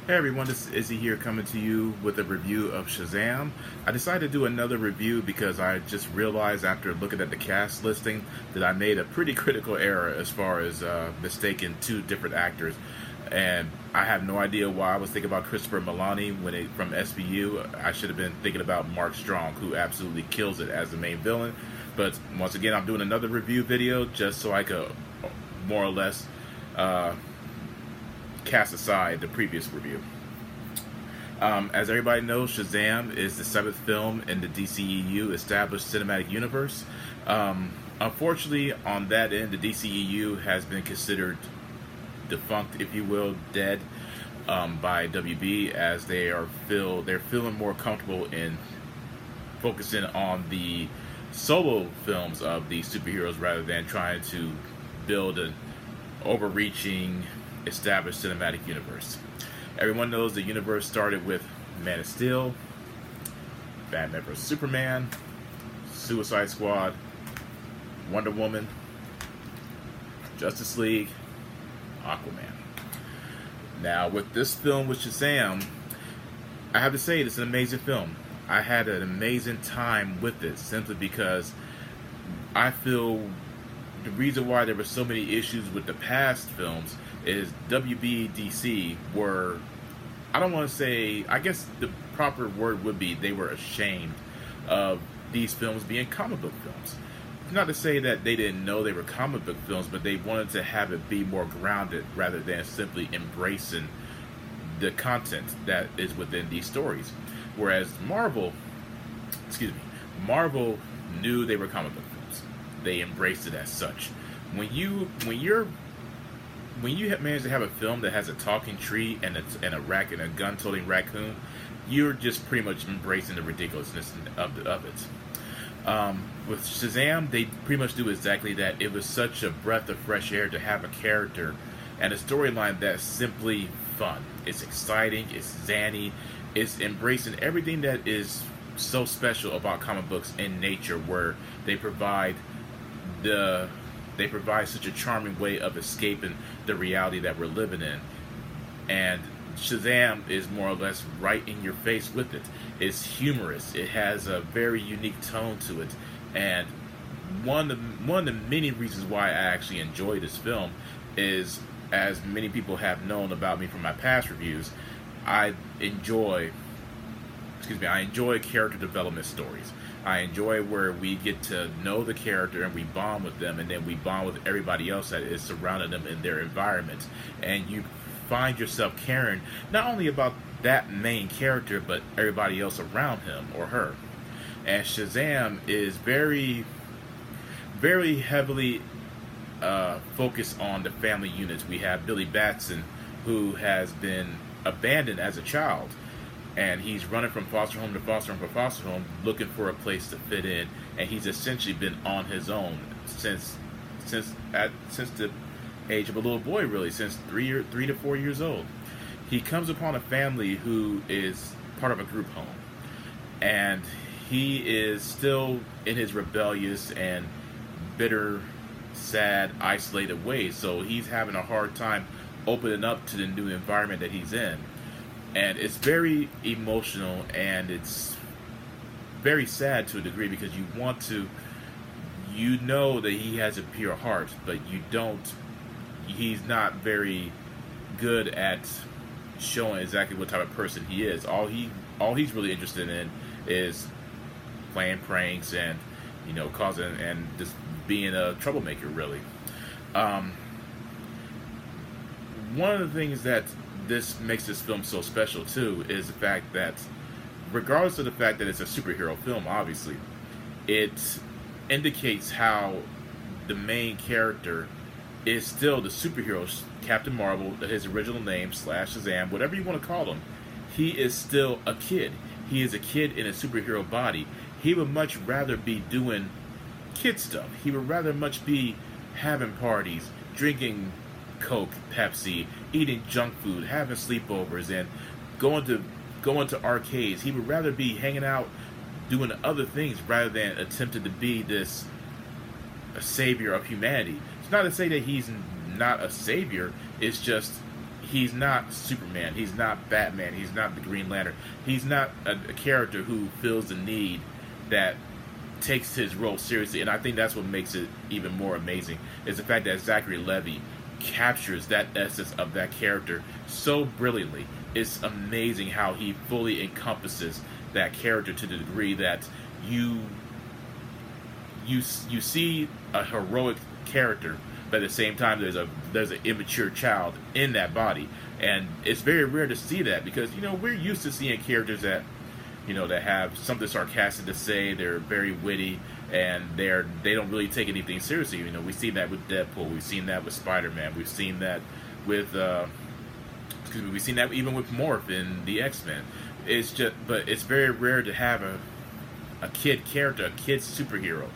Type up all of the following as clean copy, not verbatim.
Hey everyone, this is Izzy here coming to you with a review of Shazam. I decided to do another review because I just realized after looking at the cast listing that I made a pretty critical error as far as mistaking two different actors. And I have no idea why I was thinking about Christopher Milani from SVU. I should have been thinking about Mark Strong, who absolutely kills it as the main villain. But once again, I'm doing another review video just so I could more or less cast aside the previous review. As everybody knows, Shazam is the seventh film in the DCEU established cinematic universe. Unfortunately, on that end, the DCEU has been considered defunct, if you will, dead by WB, as they're feeling more comfortable in focusing on the solo films of the superheroes rather than trying to build an overreaching established cinematic universe. Everyone knows the universe started with Man of Steel, Batman vs Superman, Suicide Squad, Wonder Woman, Justice League, Aquaman. Now with this film with Shazam, I have to say it's an amazing film. I had an amazing time with it simply because I feel the reason why there were so many issues with the past films is WB were, I don't want to say, I guess the proper word would be they were ashamed of these films being comic book films. Not to say that they didn't know they were comic book films, but they wanted to have it be more grounded rather than simply embracing the content that is within these stories. Whereas Marvel knew they were comic book films. They embraced it as such. When you manage to have a film that has a talking tree and a gun-toting raccoon, you're just pretty much embracing the ridiculousness of it. With Shazam, they pretty much do exactly that. It was such a breath of fresh air to have a character and a storyline that's simply fun. It's exciting, it's zany, it's embracing everything that is so special about comic books in nature, where they provide such a charming way of escaping the reality that we're living in. And Shazam is more or less right in your face with it. It's humorous. It has a very unique tone to it. And one of the many reasons why I actually enjoy this film is, as many people have known about me from my past reviews, I enjoy character development stories. I enjoy where we get to know the character and we bond with them, and then we bond with everybody else that is surrounding them in their environment. And you find yourself caring not only about that main character, but everybody else around him or her. And Shazam is very, very heavily focused on the family units. We have Billy Batson, who has been abandoned as a child, and he's running from foster home to foster home to foster home, looking for a place to fit in. And he's essentially been on his own since the age of a little boy, really, since 3 to 4 years old. He comes upon a family who is part of a group home, and he is still in his rebellious and bitter, sad, isolated ways. So he's having a hard time opening up to the new environment that he's in. And it's very emotional, and it's very sad to a degree, because you know that he has a pure heart, but he's not very good at showing exactly what type of person he is. All he's really interested in is playing pranks and, causing and just being a troublemaker, really. One of the things that this makes this film so special too is the fact that, regardless of the fact that it's a superhero film, obviously, it indicates how the main character is still the superhero, Captain Marvel, his original name, / Shazam, whatever you want to call him. He is still a kid. He is a kid in a superhero body. He would much rather be doing kid stuff. He would rather much be having parties, drinking Coke, Pepsi, eating junk food, having sleepovers, and going to arcades. He would rather be hanging out, doing other things, rather than attempting to be this a savior of humanity. It's not to say that he's not a savior. It's just he's not Superman, he's not Batman, he's not the Green Lantern, he's not a character who feels the need that takes his role seriously. And I think that's what makes it even more amazing, is the fact that Zachary Levi captures that essence of that character so brilliantly. It's amazing how he fully encompasses that character to the degree that you see a heroic character, but at the same time there's an immature child in that body. And it's very rare to see that, because we're used to seeing characters that that have something sarcastic to say. They're very witty, and they don't really take anything seriously. We've seen that with Deadpool, we've seen that with Spider-Man, we've seen that with we've seen that even with Morph in the X-Men. But it's very rare to have a kid character, a kid superhero.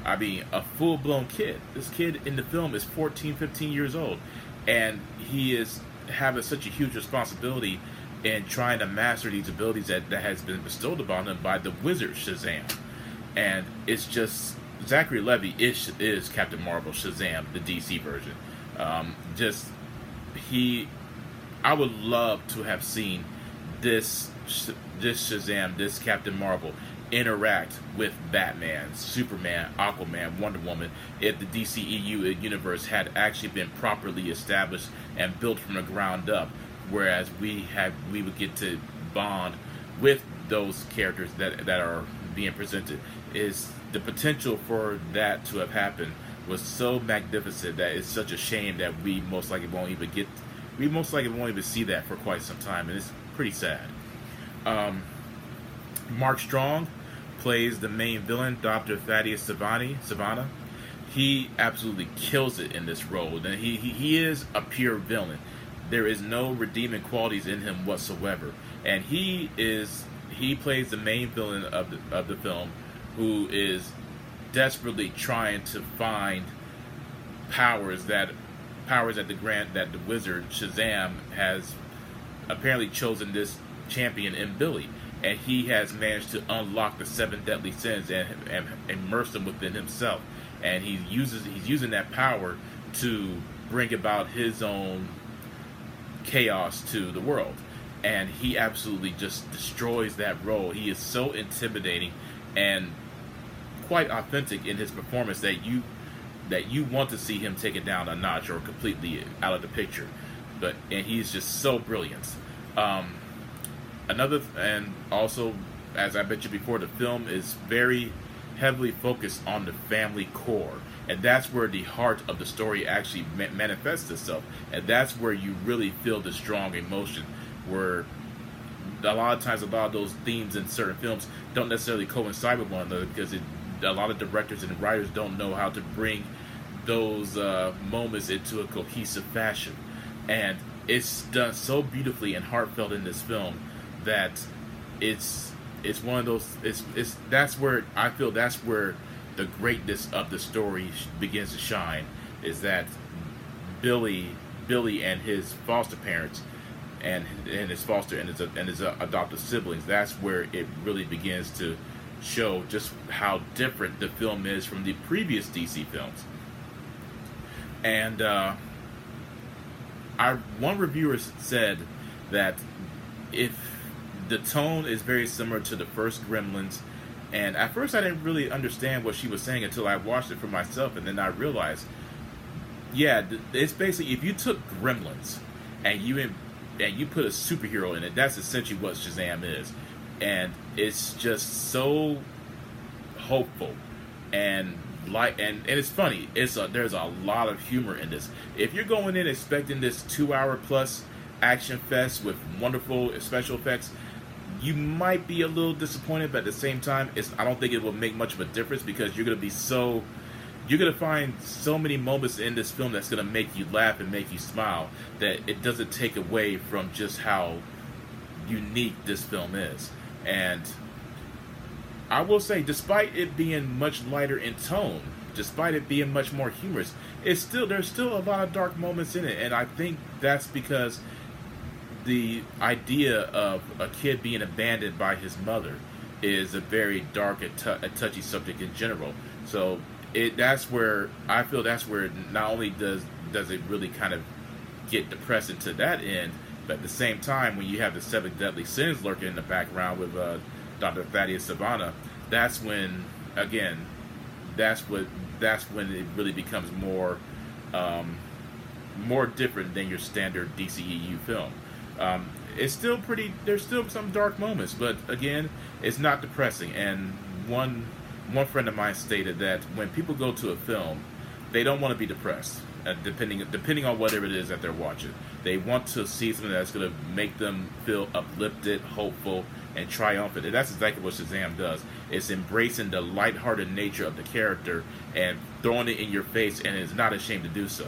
I mean, a full-blown kid. This kid in the film is 14, 15 years old, and he is having such a huge responsibility in trying to master these abilities that has been bestowed upon him by the wizard Shazam. And it's just, Zachary Levi is Captain Marvel, Shazam, the DC version. I would love to have seen this Shazam, this Captain Marvel, interact with Batman, Superman, Aquaman, Wonder Woman, if the DCEU universe had actually been properly established and built from the ground up, whereas we would get to bond with those characters that are being presented. Is the potential for that to have happened was so magnificent that it's such a shame that we most likely won't even see that for quite some time, and it's pretty sad. Mark Strong plays the main villain, Dr. Thaddeus Savannah. He absolutely kills it in this role. And he is a pure villain. There is no redeeming qualities in him whatsoever. And he plays the main villain of the film, who is desperately trying to find powers that the wizard Shazam has apparently chosen this champion in Billy. And he has managed to unlock the 7 deadly sins and immerse them within himself. And he's using that power to bring about his own chaos to the world. And he absolutely just destroys that role. He is so intimidating and quite authentic in his performance that you want to see him take it down a notch or completely out of the picture. And he's just so brilliant. And also, as I mentioned before, the film is very heavily focused on the family core, and that's where the heart of the story actually manifests itself, and that's where you really feel the strong emotion, where a lot of times a lot of those themes in certain films don't necessarily coincide with one another, because a lot of directors and writers don't know how to bring those moments into a cohesive fashion. And it's done so beautifully and heartfelt in this film that it's one of those, that's where I feel that's where the greatness of the story begins to shine, is that Billy and his foster parents and his adopted siblings, that's where it really begins to show just how different the film is from the previous DC films. And one reviewer said that if the tone is very similar to the first Gremlins, and at first I didn't really understand what she was saying until I watched it for myself, and then I realized, yeah, it's basically, if you took Gremlins and you put a superhero in it, that's essentially what Shazam is. And it's just so hopeful and it's funny. There's a lot of humor in this. If you're going in expecting this 2-hour plus action fest with wonderful special effects, you might be a little disappointed, but at the same time, I don't think it will make much of a difference, because you're going to find so many moments in this film that's going to make you laugh and make you smile, that it doesn't take away from just how unique this film is. And I will say, despite it being much lighter in tone, despite it being much more humorous, there's still a lot of dark moments in it, and I think that's because the idea of a kid being abandoned by his mother is a very dark and touchy subject in general. So that's where I feel not only does it really kind of get depressing to that end. But at the same time, when you have the seven deadly sins lurking in the background with Dr. Thaddeus Savannah, that's when, again, that's when it really becomes more different than your standard DCEU film. It's still pretty. There's still some dark moments, but again, it's not depressing. And one friend of mine stated that when people go to a film, they don't want to be depressed. Depending on whatever it is that they're watching, they want to see something that's going to make them feel uplifted, hopeful, and triumphant. And that's exactly what Shazam does. It's embracing the lighthearted nature of the character and throwing it in your face, and is not ashamed to do so.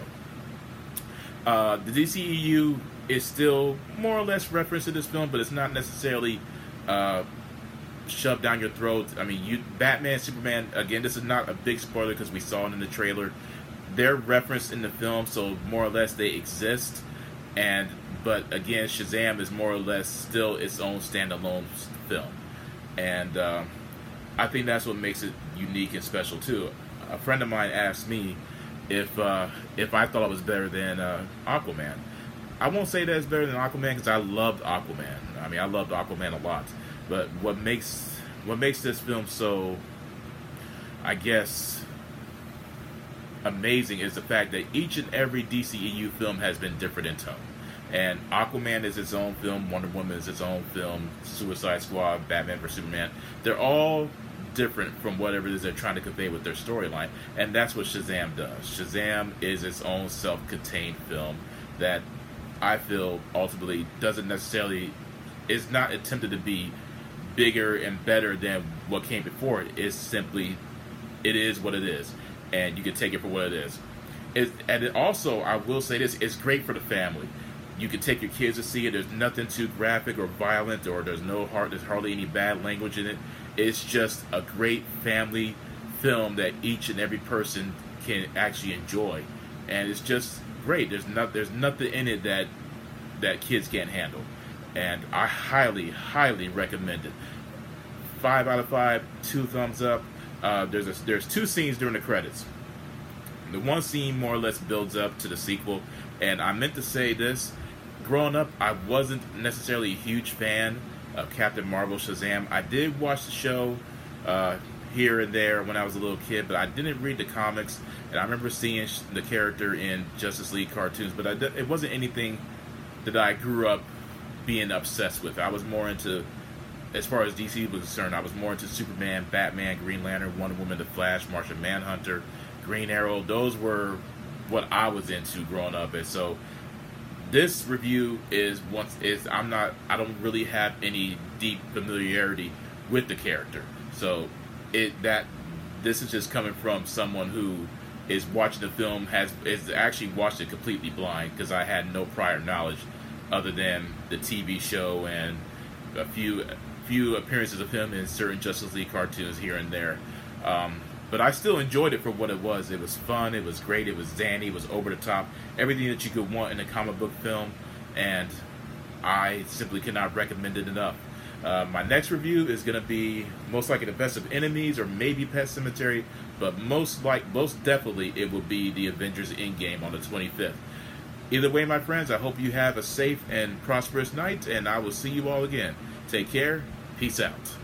The DCEU is still more or less referenced in this film, but it's not necessarily shoved down your throat. I mean, Batman, Superman, again, this is not a big spoiler because we saw it in the trailer. They're referenced in the film, so more or less they exist. But again, Shazam is more or less still its own standalone film. And I think that's what makes it unique and special too. A friend of mine asked me if I thought it was better than Aquaman. I won't say that it's better than Aquaman because I loved Aquaman. I mean, I loved Aquaman a lot. But what makes this film so, I guess, amazing is the fact that each and every DCEU film has been different in tone. And Aquaman is its own film, Wonder Woman is its own film, Suicide Squad, Batman vs Superman. They're all different from whatever it is they're trying to convey with their storyline. And that's what Shazam does. Shazam is its own self-contained film that I feel ultimately doesn't necessarily, is not attempted to be bigger and better than what came before it. It's simply, it is what it is. And you can take it for what it is. And it also, I will say this, it's great for the family. You can take your kids to see it. There's nothing too graphic or violent, or there's hardly any bad language in it. It's just a great family film that each and every person can actually enjoy. And it's just great. There's nothing in it that kids can't handle. And I highly, highly recommend it. 5 out of 5, 2 thumbs up. There's 2 scenes during the credits. The one scene more or less builds up to the sequel, and I meant to say this. Growing up, I wasn't necessarily a huge fan of Captain Marvel, Shazam. I did watch the show here and there when I was a little kid, but I didn't read the comics, and I remember seeing the character in Justice League cartoons, but it wasn't anything that I grew up being obsessed with. I was more into, as far as DC was concerned, I was more into Superman, Batman, Green Lantern, Wonder Woman, The Flash, Martian Manhunter, Green Arrow. Those were what I was into growing up. And so this review I don't really have any deep familiarity with the character. So this is just coming from someone who is watching the film, is actually watched it completely blind, because I had no prior knowledge other than the TV show and a few appearances of him in certain Justice League cartoons here and there. But I still enjoyed it for what it was. It was fun, it was great, it was zany, it was over the top, everything that you could want in a comic book film, and I simply cannot recommend it enough. My next review is going to be most likely The Best of Enemies, or maybe Pet Sematary, but most definitely it will be the Avengers Endgame on the 25th. Either way, my friends, I hope you have a safe and prosperous night, and I will see you all again. Take care. Peace out.